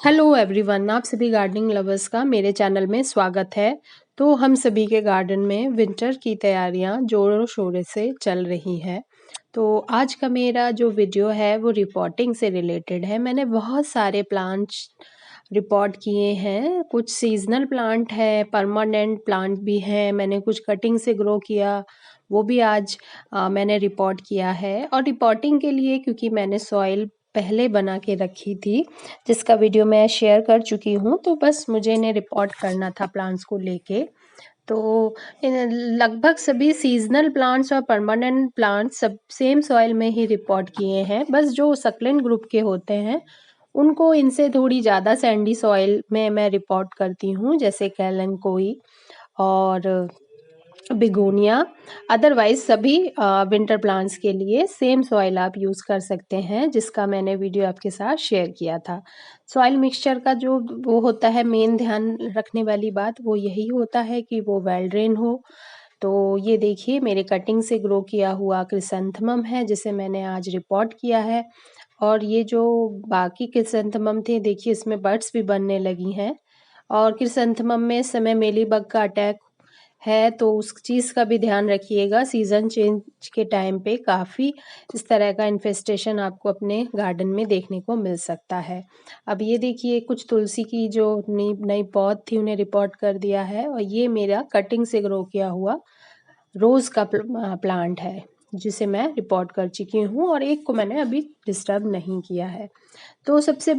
Hello everyone, आप सभी gardening lovers का मेरे चैनल में स्वागत है। तो हम सभी के गार्डन में विंटर की तैयारियां जोरों शोरों से चल रही हैं। तो आज का मेरा जो वीडियो है वो रिपोर्टिंग से रिलेटेड है। मैंने बहुत सारे प्लांट्स रिपोर्ट किए हैं, कुछ सीजनल प्लांट है, परमानेंट प्लांट भी है। मैंने कुछ कटिंग से ग्रो किया, वो भी आज मैंने रिपोर्ट किया है। और रिपोर्टिंग के लिए क्योंकि मैंने सॉइल पहले बना के रखी थी, जिसका वीडियो मैं शेयर कर चुकी हूँ, तो बस मुझे इन्हें रिपोर्ट करना था प्लांट्स को लेके। तो लगभग सभी सीजनल प्लांट्स और परमानेंट प्लांट्स सब सेम सॉइल में ही रिपोर्ट किए हैं। बस जो सक्लेंट ग्रुप के होते हैं उनको इनसे थोड़ी ज़्यादा सैंडी सॉइल में मैं रिपोर्ट करती हूँ, जैसे कैलनकोई और बिगोनिया। अदरवाइज सभी विंटर प्लांट्स के लिए सेम सॉइल आप यूज़ कर सकते हैं, जिसका मैंने वीडियो आपके साथ शेयर किया था। सॉइल मिक्सचर का जो वो होता है, मेन ध्यान रखने वाली बात वो यही होता है कि वो वेल ड्रेन हो। तो ये देखिए मेरे कटिंग से ग्रो किया हुआ क्रिसैंथेमम है, जिसे मैंने आज रिपोर्ट किया है। और ये जो बाकी क्रिसैंथेमम थे, देखिए इसमें बड्स भी बनने लगी हैं। और क्रिसैंथेमम में इस समय मेलीबग का अटैक है, तो उस चीज़ का भी ध्यान रखिएगा। सीज़न चेंज के टाइम पे काफ़ी इस तरह का इन्फेस्टेशन आपको अपने गार्डन में देखने को मिल सकता है। अब ये देखिए कुछ तुलसी की जो नई नई पौध थी उन्हें रिपोर्ट कर दिया है। और ये मेरा कटिंग से ग्रो किया हुआ रोज़ का प्लांट है, जिसे मैं रिपोर्ट कर चुकी हूँ, और एक को मैंने अभी डिस्टर्ब नहीं किया है। तो सबसे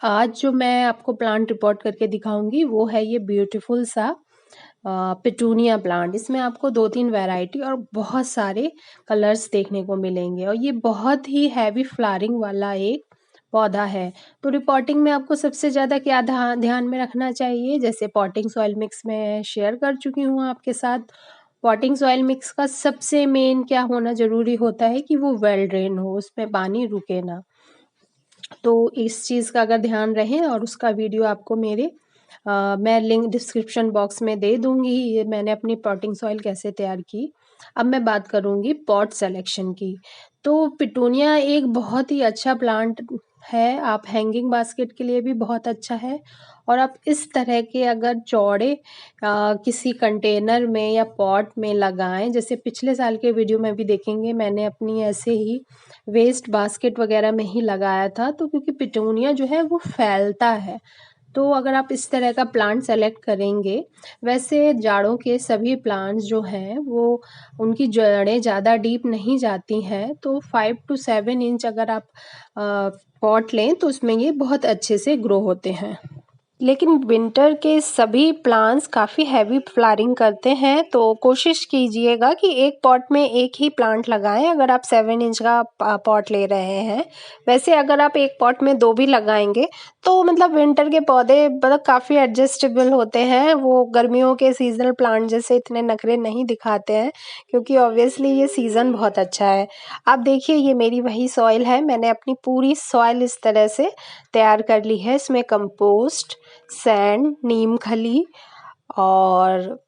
आज जो मैं आपको प्लांट रिपोर्ट करके दिखाऊंगी वो है ये ब्यूटीफुल सा पिटूनिया प्लांट। इसमें आपको 2-3 वैरायटी और बहुत सारे कलर्स देखने को मिलेंगे, और ये बहुत ही हैवी फ्लावरिंग वाला एक पौधा है। तो रिपोर्टिंग में आपको सबसे ज़्यादा क्या ध्यान में रखना चाहिए, जैसे पॉटिंग सॉइल मिक्स में शेयर कर चुकी हूँ आपके साथ। पॉटिंग सॉइल मिक्स का सबसे मेन क्या होना ज़रूरी होता है कि वो वेल ड्रेन हो, उसमें पानी रुके ना। तो इस चीज़ का अगर ध्यान रहे, और उसका वीडियो आपको मेरे मैं लिंक डिस्क्रिप्शन बॉक्स में दे दूंगी। ये मैंने अपनी पॉटिंग सॉइल कैसे तैयार की। अब मैं बात करूंगी पॉट सिलेक्शन की। तो पिटूनिया एक बहुत ही अच्छा प्लांट है, आप हैंगिंग बास्केट के लिए भी बहुत अच्छा है। और आप इस तरह के अगर चौड़े किसी कंटेनर में या पॉट में लगाएं, जैसे पिछले साल के वीडियो में भी देखेंगे मैंने अपनी ऐसे ही वेस्ट बास्केट वगैरह में ही लगाया था। तो क्योंकि पिटूनिया जो है वो फैलता है, तो अगर आप इस तरह का प्लांट सेलेक्ट करेंगे, वैसे जाड़ों के सभी प्लांट्स जो हैं वो उनकी जड़ें ज़्यादा डीप नहीं जाती हैं, तो 5 to 7 इंच अगर आप पॉट लें तो उसमें ये बहुत अच्छे से ग्रो होते हैं। लेकिन विंटर के सभी प्लांट्स काफ़ी हैवी फ्लावरिंग करते हैं, तो कोशिश कीजिएगा कि एक पॉट में एक ही प्लांट लगाएं अगर आप 7 इंच का पॉट ले रहे हैं। वैसे अगर आप एक पॉट में 2 भी लगाएंगे तो मतलब विंटर के पौधे मतलब काफ़ी एडजस्टेबल होते हैं। वो गर्मियों के सीजनल प्लांट जैसे इतने नखरे नहीं दिखाते हैं, क्योंकि ऑब्वियसली ये सीज़न बहुत अच्छा है। आप देखिए ये मेरी वही सॉइल है, मैंने अपनी पूरी सॉइल इस तरह से तैयार कर ली है। इसमें कंपोस्ट, सैंड, नीम खली और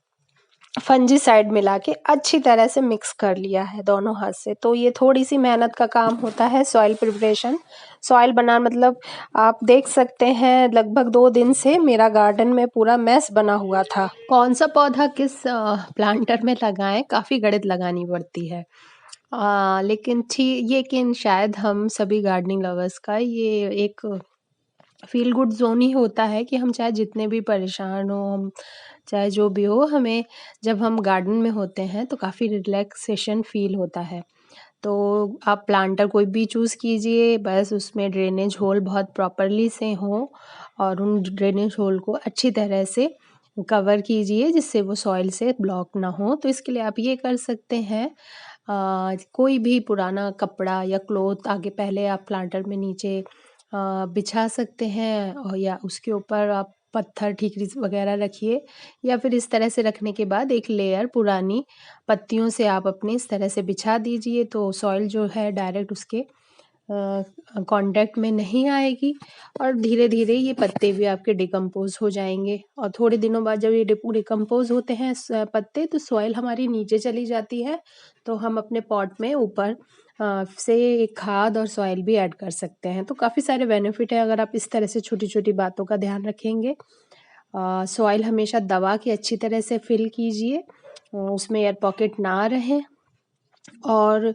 फंजीसाइड मिला के अच्छी तरह से मिक्स कर लिया है दोनों हाथ से। तो ये थोड़ी सी मेहनत का काम होता है सॉइल प्रिपरेशन। सॉइल बना मतलब आप देख सकते हैं लगभग 2 दिन से मेरा गार्डन में पूरा मैस बना हुआ था। कौन सा पौधा किस प्लांटर में लगाएं, काफ़ी गणित लगानी पड़ती है। लेकिन ये कि शायद हम सभी गार्डनिंग लवर्स का ये एक फील गुड जोन ही होता है कि हम चाहे जितने भी परेशान हो, हम चाहे जो भी हो, हमें जब हम गार्डन में होते हैं तो काफ़ी रिलैक्सेशन फील होता है। तो आप प्लांटर कोई भी चूज़ कीजिए, बस उसमें ड्रेनेज होल बहुत प्रॉपरली से हो, और उन ड्रेनेज होल को अच्छी तरह से कवर कीजिए जिससे वो सॉइल से ब्लॉक ना हो। तो इसके लिए आप ये कर सकते हैं, कोई भी पुराना कपड़ा या क्लॉथ आगे पहले आप प्लांटर में नीचे बिछा सकते हैं, और या उसके ऊपर आप पत्थर ठीकरी वगैरह रखिए, या फिर इस तरह से रखने के बाद एक लेयर पुरानी पत्तियों से आप अपने इस तरह से बिछा दीजिए, तो सॉइल जो है डायरेक्ट उसके कांटेक्ट में नहीं आएगी, और धीरे धीरे ये पत्ते भी आपके डिकम्पोज हो जाएंगे। और थोड़े दिनों बाद जब ये डिकम्पोज होते हैं पत्ते, तो सॉइल हमारी नीचे चली जाती है, तो हम अपने पॉट में ऊपर से खाद और सॉइल भी ऐड कर सकते हैं। तो काफ़ी सारे बेनिफिट है अगर आप इस तरह से छोटी-छोटी बातों का ध्यान रखेंगे। सॉइल हमेशा दबा के अच्छी तरह से फिल कीजिए, उसमें एयर पॉकेट ना रहे। और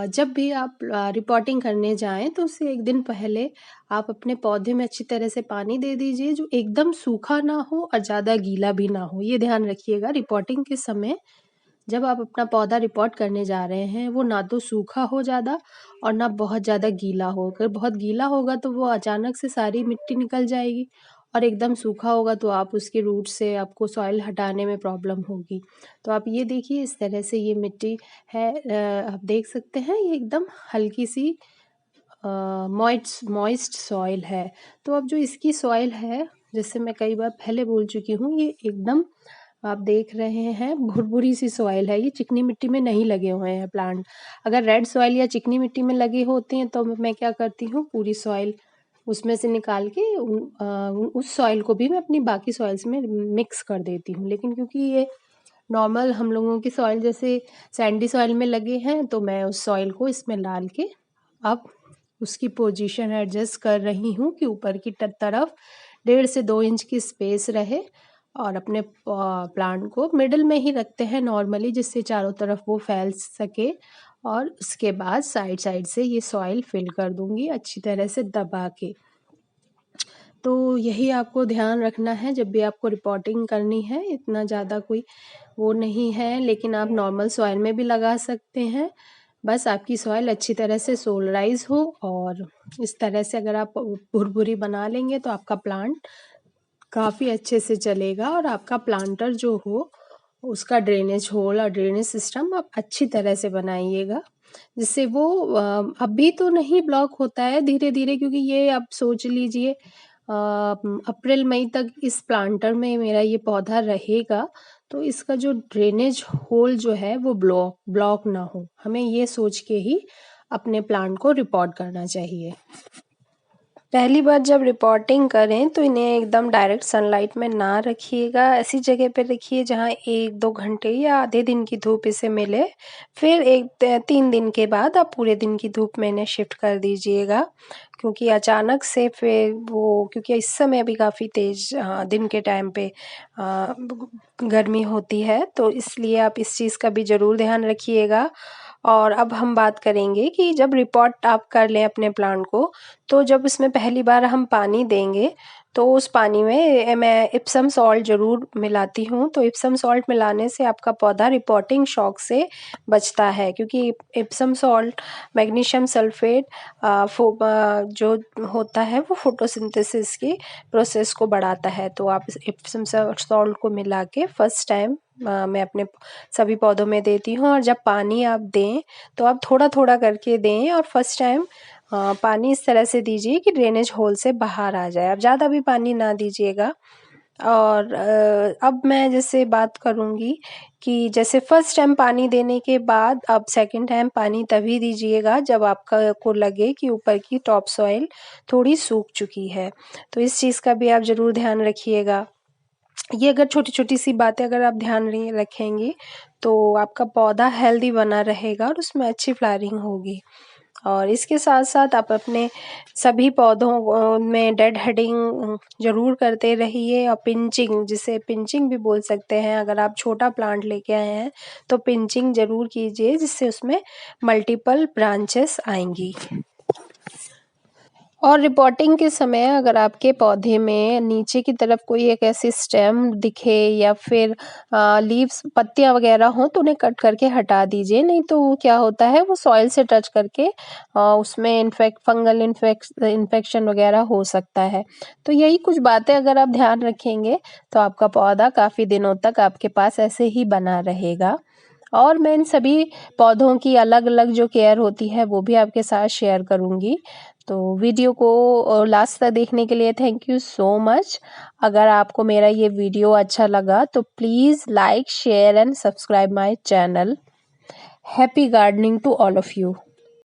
जब भी आप रिपोर्टिंग करने जाएँ तो उससे 1 दिन पहले आप अपने पौधे में अच्छी तरह से पानी दे दीजिए, जो एकदम सूखा ना हो और ज़्यादा गीला भी ना हो। ये ध्यान रखिएगा रिपोर्टिंग के समय जब आप अपना पौधा रिपोर्ट करने जा रहे हैं, वो ना तो सूखा हो ज़्यादा और ना बहुत ज़्यादा गीला हो। अगर बहुत गीला होगा तो वो अचानक से सारी मिट्टी निकल जाएगी और एकदम सूखा होगा तो आप उसके रूट से आपको सॉइल हटाने में प्रॉब्लम होगी। तो आप ये देखिए इस तरह से ये मिट्टी है, आप देख सकते हैं ये एकदम हल्की सी मॉइस्ट सॉइल है। तो अब जो इसकी सॉइल है, जैसे मैं कई बार पहले बोल चुकी हूँ, ये एकदम आप देख रहे हैं भुरभुरी सी सॉइल है, ये चिकनी मिट्टी में नहीं लगे हुए हैं प्लांट। अगर रेड सॉइल या चिकनी मिट्टी में लगे होते हैं तो मैं क्या करती हूँ, पूरी सॉइल उसमें से निकाल के उस सॉइल को भी मैं अपनी बाकी सॉइल्स में मिक्स कर देती हूँ। लेकिन क्योंकि ये नॉर्मल हम लोगों की सॉइल जैसे सैंडी सॉइल में लगे हैं, तो मैं उस सॉइल को इसमें डाल के अब उसकी पोजीशन एडजस्ट कर रही हूँ कि ऊपर की तरफ 1.5 से 2 इंच की स्पेस रहे और अपने प्लांट को मिडल में ही रखते हैं नॉर्मली, जिससे चारों तरफ वो फैल सके। और उसके बाद साइड साइड से ये सॉइल फिल कर दूंगी अच्छी तरह से दबा के। तो यही आपको ध्यान रखना है जब भी आपको रिपोर्टिंग करनी है। इतना ज़्यादा कोई वो नहीं है, लेकिन आप नॉर्मल सॉइल में भी लगा सकते हैं। बस आपकी सॉइल अच्छी तरह से सोलराइज हो और इस तरह से अगर आप भुरभुरी बना लेंगे तो आपका प्लांट काफ़ी अच्छे से चलेगा और आपका प्लांटर जो हो उसका ड्रेनेज होल और ड्रेनेज सिस्टम आप अच्छी तरह से बनाइएगा, जिससे वो अभी तो नहीं ब्लॉक होता है, धीरे धीरे, क्योंकि ये आप सोच लीजिए अप्रैल मई तक इस प्लांटर में मेरा ये पौधा रहेगा, तो इसका जो ड्रेनेज होल जो है वो ब्लॉक ना हो। हमें ये सोच के ही अपने प्लांट को रिपोर्ट करना चाहिए। पहली बार जब रिपोर्टिंग करें तो इन्हें एकदम डायरेक्ट सनलाइट में ना रखिएगा, ऐसी जगह पे रखिए जहाँ 1-2 घंटे या आधे दिन की धूप इसे मिले। फिर 3 दिन के बाद आप पूरे दिन की धूप में इन्हें शिफ्ट कर दीजिएगा, क्योंकि अचानक से फिर वो, क्योंकि इस समय भी काफ़ी तेज़ दिन के टाइम पे गर्मी होती है, तो इसलिए आप इस चीज़ का भी ज़रूर ध्यान रखिएगा। और अब हम बात करेंगे कि जब रिपोर्ट आप कर लें अपने प्लांट को, तो जब इसमें पहली बार हम पानी देंगे तो उस पानी में मैं इप्सम सॉल्ट ज़रूर मिलाती हूँ। तो इप्सम सॉल्ट मिलाने से आपका पौधा रिपोर्टिंग शॉक से बचता है, क्योंकि इप्सम सॉल्ट मैग्नीशियम सल्फेट जो होता है वो फोटोसिंथेसिस की प्रोसेस को बढ़ाता है। तो आप इस इप्सम सॉल्ट को मिला के फर्स्ट टाइम मैं अपने सभी पौधों में देती हूँ। और जब पानी आप दें तो आप थोड़ा थोड़ा करके दें और फर्स्ट टाइम पानी इस तरह से दीजिए कि ड्रेनेज होल से बाहर आ जाए, आप ज़्यादा भी पानी ना दीजिएगा। और अब मैं जैसे बात करूँगी कि जैसे फर्स्ट टाइम पानी देने के बाद आप सेकंड टाइम पानी तभी दीजिएगा जब आपका को लगे कि ऊपर की टॉप सॉइल थोड़ी सूख चुकी है। तो इस चीज़ का भी आप ज़रूर ध्यान रखिएगा। ये अगर छोटी-छोटी सी बातें अगर आप ध्यान नहीं रखेंगे तो आपका पौधा हेल्दी बना रहेगा और उसमें अच्छी फ्लावरिंग होगी। और इसके साथ-साथ आप अपने सभी पौधों में डेड हेडिंग ज़रूर करते रहिए और पिंचिंग, जिसे पिंचिंग भी बोल सकते हैं। अगर आप छोटा प्लांट लेके आए हैं तो पिंचिंग ज़रूर कीजिए, जिससे उसमें मल्टीपल ब्रांचेस आएँगी। और रिपोर्टिंग के समय अगर आपके पौधे में नीचे की तरफ कोई एक ऐसी स्टेम दिखे या फिर लीव्स पत्तियां वगैरह हों तो उन्हें कट करके हटा दीजिए, नहीं तो वो क्या होता है वो सॉइल से टच करके उसमें फंगल इन्फेक्शन वगैरह हो सकता है। तो यही कुछ बातें अगर आप ध्यान रखेंगे तो आपका पौधा काफ़ी दिनों तक आपके पास ऐसे ही बना रहेगा। और मैं इन सभी पौधों की अलग-अलग जो केयर होती है वो भी आपके साथ शेयर करूँगी। तो वीडियो को लास्ट तक देखने के लिए थैंक यू सो मच। अगर आपको मेरा ये वीडियो अच्छा लगा तो please like, share and subscribe my channel. Happy gardening to all of you.